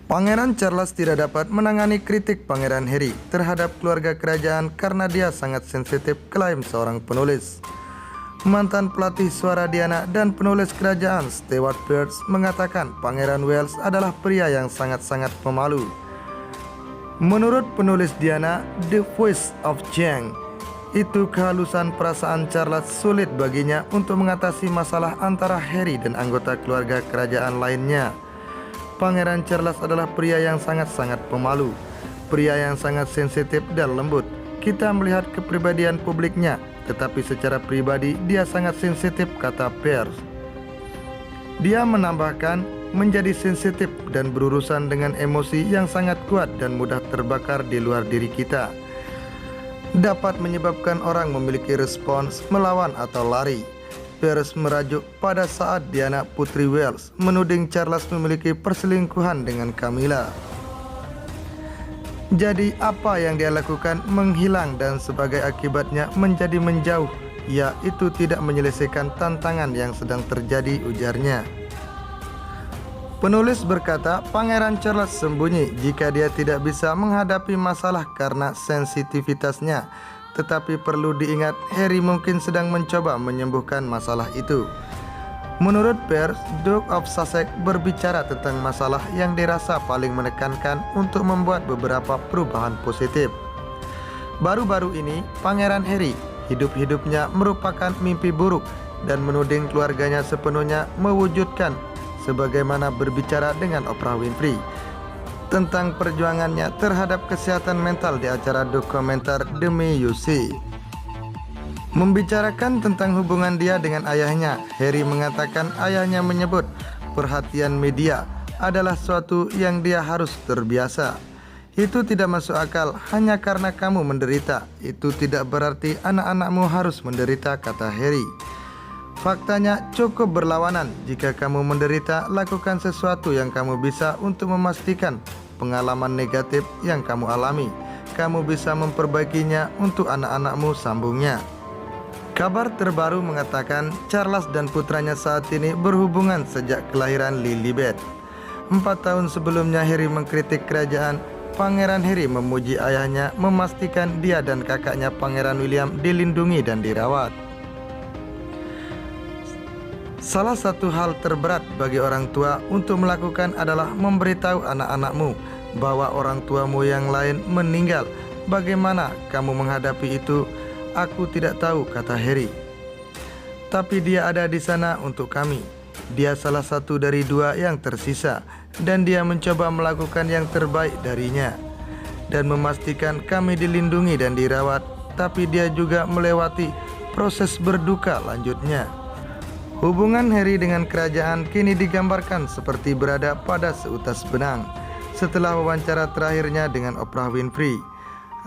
Pangeran Charles tidak dapat menangani kritik Pangeran Harry terhadap keluarga kerajaan karena dia sangat sensitif, klaim seorang penulis. Mantan pelatih suara Diana dan penulis kerajaan Stewart Pearce mengatakan Pangeran Wales adalah pria yang sangat-sangat pemalu. Menurut penulis Diana, The Voice of Jane, itu kehalusan perasaan Charles sulit baginya untuk mengatasi masalah antara Harry dan anggota keluarga kerajaan lainnya. Pangeran Charles adalah pria yang sangat-sangat pemalu, pria yang sangat sensitif dan lembut. Kita melihat kepribadian publiknya, tetapi secara pribadi dia sangat sensitif, kata Pearce. Dia menambahkan, menjadi sensitif dan berurusan dengan emosi yang sangat kuat dan mudah terbakar di luar diri kita dapat menyebabkan orang memiliki respons melawan atau lari. Pearce merajuk pada saat Diana Putri Wales menuding Charles memiliki perselingkuhan dengan Camilla. Jadi apa yang dia lakukan menghilang dan sebagai akibatnya menjadi menjauh. Ya, itu tidak menyelesaikan tantangan yang sedang terjadi, ujarnya. Penulis berkata Pangeran Charles sembunyi jika dia tidak bisa menghadapi masalah karena sensitivitasnya. Tetapi perlu diingat, Harry mungkin sedang mencoba menyembuhkan masalah itu. Menurut Pearce, Duke of Sussex berbicara tentang masalah yang dirasa paling menekankan untuk membuat beberapa perubahan positif. Baru-baru ini, Pangeran Harry hidup-hidupnya merupakan mimpi buruk dan menuding keluarganya sepenuhnya mewujudkan, sebagaimana berbicara dengan Oprah Winfrey tentang perjuangannya terhadap kesehatan mental di acara dokumenter Demi You See. Membicarakan tentang hubungan dia dengan ayahnya, Harry mengatakan ayahnya menyebut perhatian media adalah suatu yang dia harus terbiasa. Itu tidak masuk akal hanya karena kamu menderita. Itu tidak berarti anak-anakmu harus menderita, kata Harry. Faktanya cukup berlawanan. Jika kamu menderita, lakukan sesuatu yang kamu bisa untuk memastikan pengalaman negatif yang kamu alami. Kamu bisa memperbaikinya untuk anak-anakmu, sambungnya. Kabar terbaru mengatakan Charles dan putranya saat ini berhubungan sejak kelahiran Lilibet. 4 tahun sebelumnya Harry mengkritik kerajaan. Pangeran Harry memuji ayahnya, memastikan dia dan kakaknya Pangeran William dilindungi dan dirawat. Salah satu hal terberat bagi orang tua untuk melakukan adalah memberitahu anak-anakmu bahwa orang tuamu yang lain meninggal. Bagaimana kamu menghadapi itu? Aku tidak tahu, kata Harry. Tapi dia ada di sana untuk kami. Dia salah satu dari 2 yang tersisa, dan dia mencoba melakukan yang terbaik darinya dan memastikan kami dilindungi dan dirawat. Tapi dia juga melewati proses berduka, lanjutnya. Hubungan Harry dengan kerajaan kini digambarkan seperti berada pada seutas benang. Setelah wawancara terakhirnya dengan Oprah Winfrey,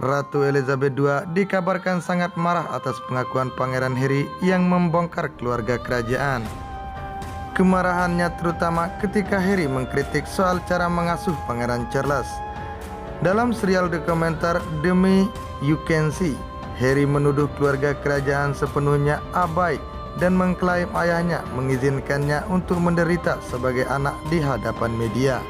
Ratu Elizabeth II dikabarkan sangat marah atas pengakuan Pangeran Harry yang membongkar keluarga kerajaan. Kemarahannya terutama ketika Harry mengkritik soal cara mengasuh Pangeran Charles. Dalam serial dokumenter Demi You Can See, Harry menuduh keluarga kerajaan sepenuhnya abai dan mengklaim ayahnya mengizinkannya untuk menderita sebagai anak di hadapan media.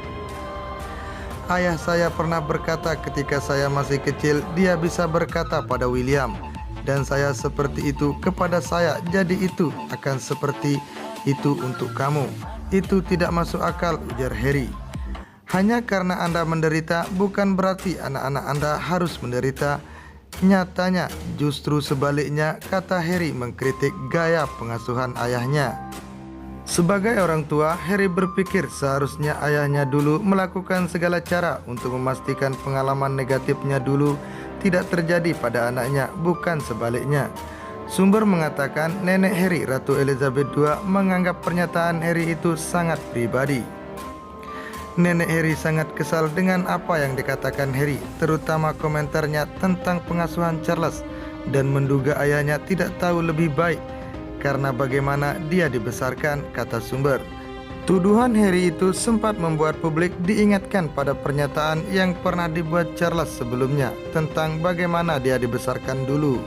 Ayah saya pernah berkata ketika saya masih kecil, dia bisa berkata pada William, dan saya seperti itu kepada saya, jadi itu akan seperti itu untuk kamu. Itu tidak masuk akal, ujar Harry. Hanya karena Anda menderita bukan berarti anak-anak Anda harus menderita. Nyatanya justru sebaliknya, kata Harry mengkritik gaya pengasuhan ayahnya. Sebagai orang tua, Harry berpikir seharusnya ayahnya dulu melakukan segala cara untuk memastikan pengalaman negatifnya dulu tidak terjadi pada anaknya, bukan sebaliknya. Sumber mengatakan nenek Harry, Ratu Elizabeth II, menganggap pernyataan Harry itu sangat pribadi. Nenek Harry sangat kesal dengan apa yang dikatakan Harry, terutama komentarnya tentang pengasuhan Charles, dan menduga ayahnya tidak tahu lebih baik karena bagaimana dia dibesarkan, kata sumber. Tuduhan Harry itu sempat membuat publik diingatkan pada pernyataan yang pernah dibuat Charles sebelumnya tentang bagaimana dia dibesarkan dulu.